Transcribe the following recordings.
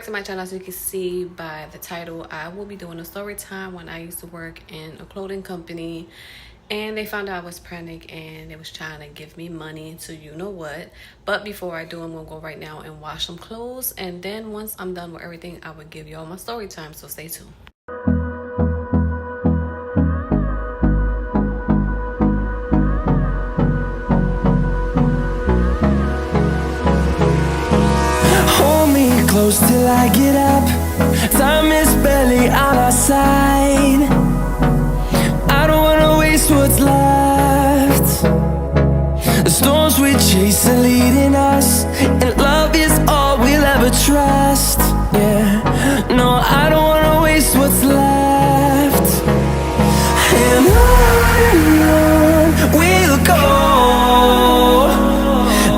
to my channel. As you can see by the title, I will be doing a story time when I used to work in a clothing company and they found out I was pregnant and they was trying to give me money to you know what. But before I do, I'm gonna go right now and wash some clothes, and then once I'm done with everything, I will give you all my story time, so stay tuned. Close till I get up. Time is barely on our side. I don't wanna waste what's left. The storms we chase are leading us, and love is all we'll ever trust. Yeah, no, I don't wanna waste what's left. And on we'll go,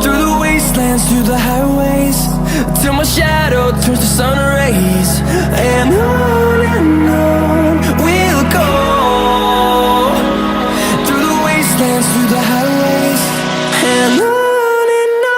through the wastelands, through the highways, till my shadow turns to sun rays. And on we'll go, through the wastelands, through the highways, and on we'll go.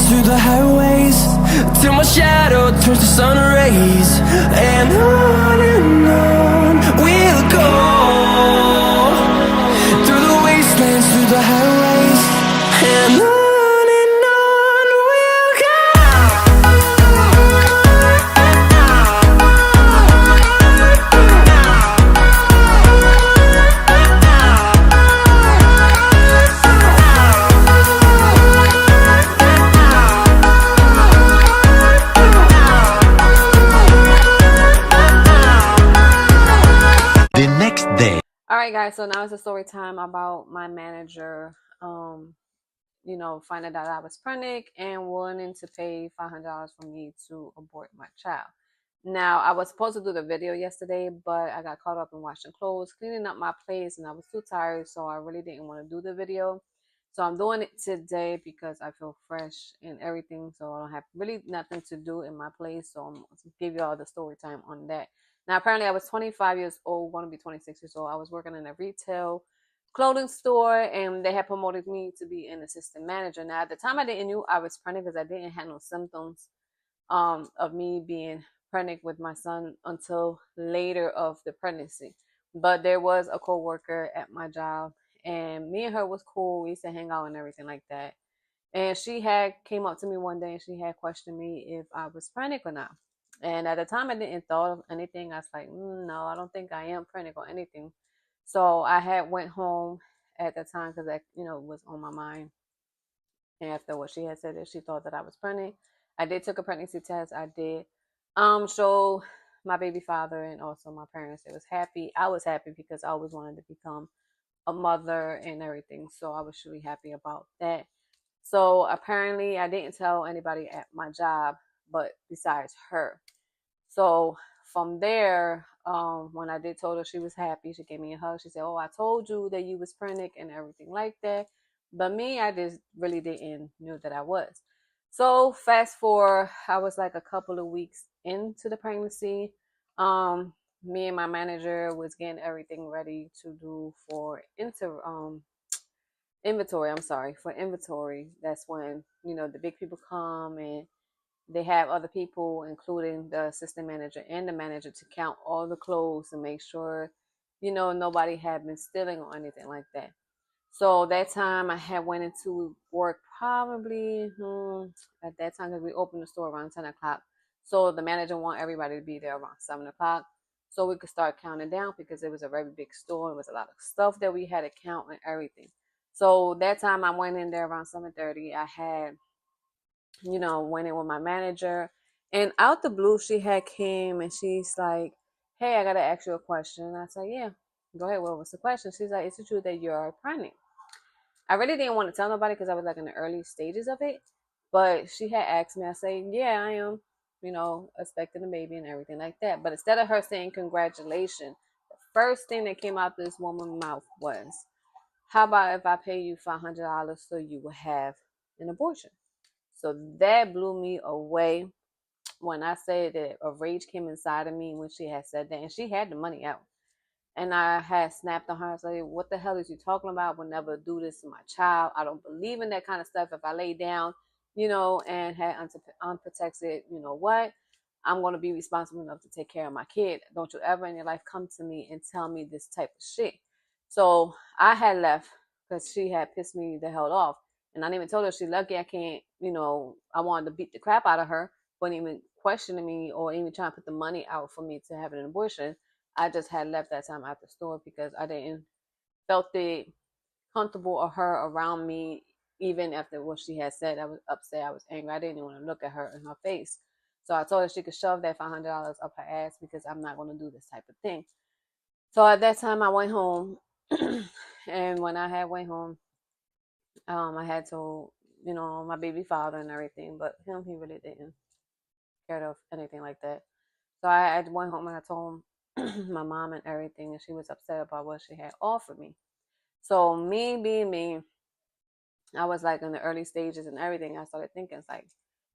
Through the highways, till my shadow turns to sun rays. And on we'll go, through the wastelands, through the highways, and on we'll go. Alright guys, so now it's a story time about my manager finding out I was pregnant and wanting to pay $500 for me to abort my child. Now, I was supposed to do the video yesterday, but I got caught up in washing clothes, cleaning up my place, and I was too tired, so I really didn't want to do the video. So I'm doing it today because I feel fresh and everything, so I don't have really nothing to do in my place, so I'm going to give you all the story time on that. Now, apparently I was 25 years old, going to be 26 years old. I was working in a retail clothing store, and they had promoted me to be an assistant manager. Now, at the time, I didn't know I was pregnant because I didn't have no symptoms of me being pregnant with my son until later of the pregnancy. But there was a co-worker at my job, and me and her was cool. We used to hang out and everything like that. And she had came up to me one day and she had questioned me if I was pregnant or not. And at the time, I didn't thought of anything. I was like, no, I don't think I am pregnant or anything. So I had went home at the time because that, was on my mind. And after what she had said, that she thought that I was pregnant, I did took a pregnancy test. I did show my baby father and also my parents. They was happy. I was happy because I always wanted to become a mother and everything. So I was really happy about that. So apparently I didn't tell anybody at my job, but besides her. So from there, when I did told her, she was happy. She gave me a hug. She said, "Oh, I told you that you was pregnant and everything like that." But me, I just really didn't know that I was. So fast forward, I was like a couple of weeks into the pregnancy. Me and my manager was getting everything ready to do for inventory. I'm sorry, for inventory. That's when, the big people come and they have other people, including the assistant manager and the manager, to count all the clothes and make sure, nobody had been stealing or anything like that. So that time I had went into work probably at that time, because we opened the store around 10 o'clock. So the manager want everybody to be there around 7 o'clock. so we could start counting down because it was a very big store. It was a lot of stuff that we had to count and everything. So that time I went in there around 7:30. I had, went in with my manager, and out the blue she had came and she's like, "Hey, I gotta ask you a question." And I said, "Yeah, go ahead. What was the question?" She's like, "Is it true that you're pregnant?" I really didn't want to tell nobody because I was like in the early stages of it. But she had asked me, I say, "Yeah, I am, expecting a baby and everything like that." But instead of her saying congratulations, the first thing that came out this woman's mouth was, "How about if I pay you $500 so you will have an abortion?" So that blew me away. When I say that a rage came inside of me when she had said that, and she had the money out. And I had snapped on her and said, "What the hell is you talking about? I would never do this to my child. I don't believe in that kind of stuff. If I lay down, and had unprotected, what? I'm going to be responsible enough to take care of my kid. Don't you ever in your life come to me and tell me this type of shit." So I had left because she had pissed me the hell off. And I even told her she lucky I can't, I wanted to beat the crap out of her, but even questioning me or even trying to put the money out for me to have an abortion. I just had left that time at the store because I didn't felt it comfortable or her around me. Even after what she had said, I was upset, I was angry, I didn't even want to look at her in her face. So I told her she could shove that $500 up her ass because I'm not going to do this type of thing. So at that time I went home. And when I had went home, I had told, my baby father and everything, but he really didn't care of anything like that. So I went home and I told my mom and everything, and she was upset about what she had offered me. So me being me, I was like in the early stages and everything. I started thinking, it's like,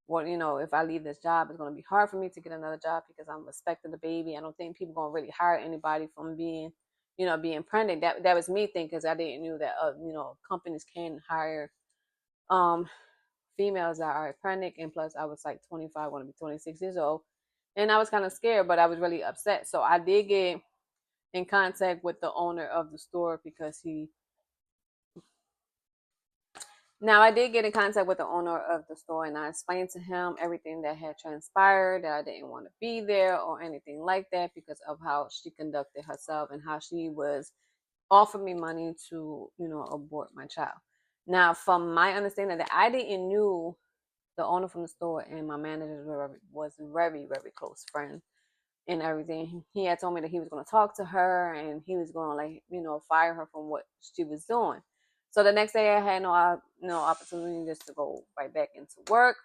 well, if I leave this job, it's going to be hard for me to get another job because I'm expecting the baby. I don't think people are going to really hire anybody from being, being pregnant. That was me thinking because I didn't knew that, companies can hire um females that are pregnant. And plus, I was like 25, going to be 26 years old. And I was kind of scared, but I was really upset. So I did get in contact with the owner of the store because I did get in contact with the owner of the store, and I explained to him everything that had transpired, that I didn't want to be there or anything like that because of how she conducted herself and how she was offering me money to, abort my child. Now, from my understanding, that I didn't knew the owner from the store and my manager was very, very close friends and everything. He had told me that he was going to talk to her and he was going to, like, fire her from what she was doing. So the next day I had no opportunity just to go right back into work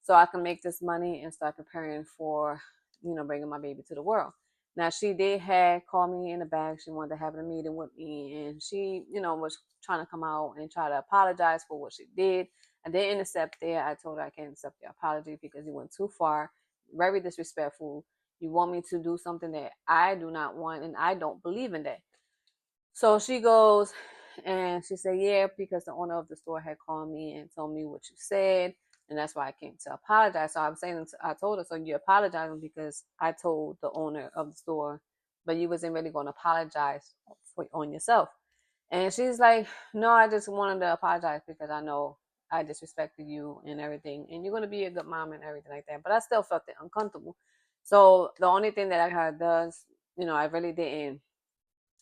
so I can make this money and start preparing for, bringing my baby to the world. Now she did had called me in the back. She wanted to have a meeting with me, and she, was trying to come out and try to apologize for what she did. I didn't accept it. I told her I can't accept the apology because it went too far, very disrespectful. You want me to do something that I do not want, and I don't believe in that. So she goes and she said, "Yeah, because the owner of the store had called me and told me what you said, and that's why I came to apologize." So I'm saying, I told her, "So you're apologizing because I told the owner of the store, but you wasn't really going to apologize on yourself." And she's like, "No, I just wanted to apologize because I know I disrespected you and everything, and you're going to be a good mom and everything like that." But I still felt it uncomfortable. So the only thing that I had does, I really didn't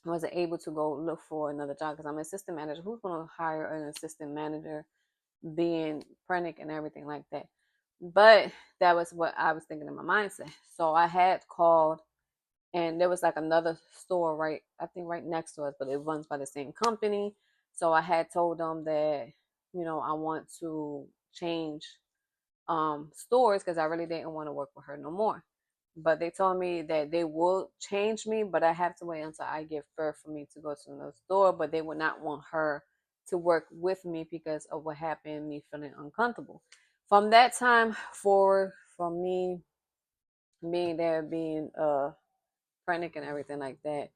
wasn't able to go look for another job because I'm an assistant manager. Who's going to hire an assistant manager being pregnant and everything like that? But that was what I was thinking in my mindset. So I had called, and there was like another store right, I think right next to us, but it runs by the same company. So I had told them that, I want to change stores because I really didn't want to work with her no more. But they told me that they will change me, but I have to wait until I give birth for me to go to another store. But they would not want her to work with me because of what happened, me feeling uncomfortable. From that time forward, from me being there, being pregnant and everything like that,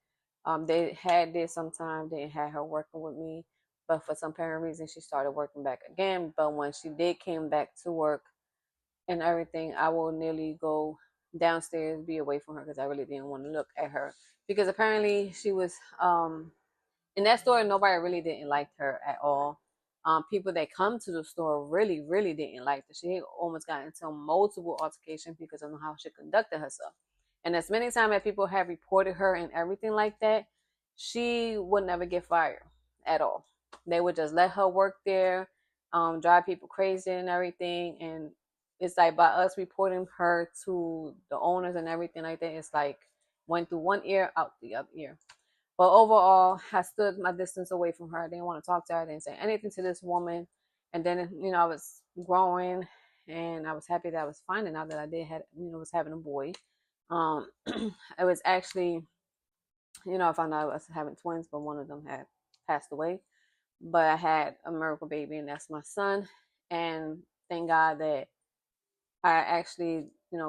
they had this sometime. They had her working with me, but for some apparent reason, she started working back again. But when she did came back to work and everything, I will nearly go downstairs, be away from her because I really didn't want to look at her because apparently she was in that store. Nobody really didn't like her at all. People that come to the store really, really didn't like her. She almost got into multiple altercations because of how she conducted herself. And as many times as people have reported her and everything like that, she would never get fired at all. They would just let her work there, drive people crazy and everything. And it's like by us reporting her to the owners and everything like that, it's like went through one ear, out the other ear. But overall, I stood my distance away from her. I didn't want to talk to her. I didn't say anything to this woman. And then, I was growing, and I was happy that I was finding out that I did had, was having a boy. It was actually, I found out I was having twins, but one of them had passed away. But I had a miracle baby, and that's my son. And thank God that I actually,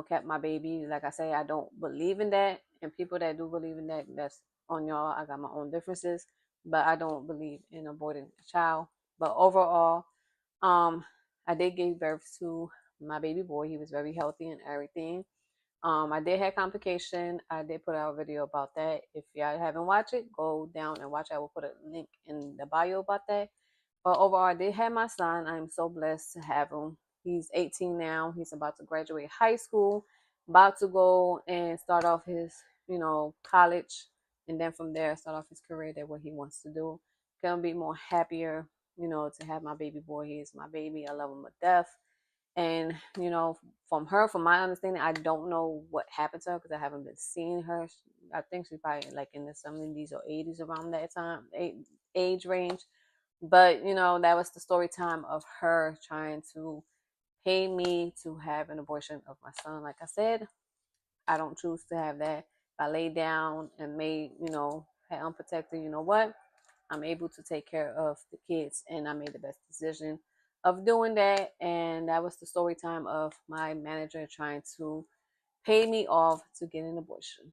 kept my baby. Like I say, I don't believe in that. And people that do believe in that, that's on y'all. I got my own differences, but I don't believe in aborting a child. But overall, um, I did give birth to my baby boy. He was very healthy and everything. I did have complication. I did put out a video about that. If y'all haven't watched it, go down and watch it. I will put a link in the bio about that. But overall, I did have my son. I'm so blessed to have him. He's 18 now. He's about to graduate high school, about to go and start off his, college, and then from there start off his career. That what he wants to do. Gonna be more happier, to have my baby boy. He is my baby. I love him to death. And from my understanding, I don't know what happened to her because I haven't been seeing her. I think she's probably like in the 70s or 80s around that time age range. But that was the story time of her trying to pay me to have an abortion of my son. Like I said, I don't choose to have that. I laid down and made, had unprotected, you know what? I'm able to take care of the kids, and I made the best decision of doing that. And that was the story time of my manager trying to pay me off to get an abortion.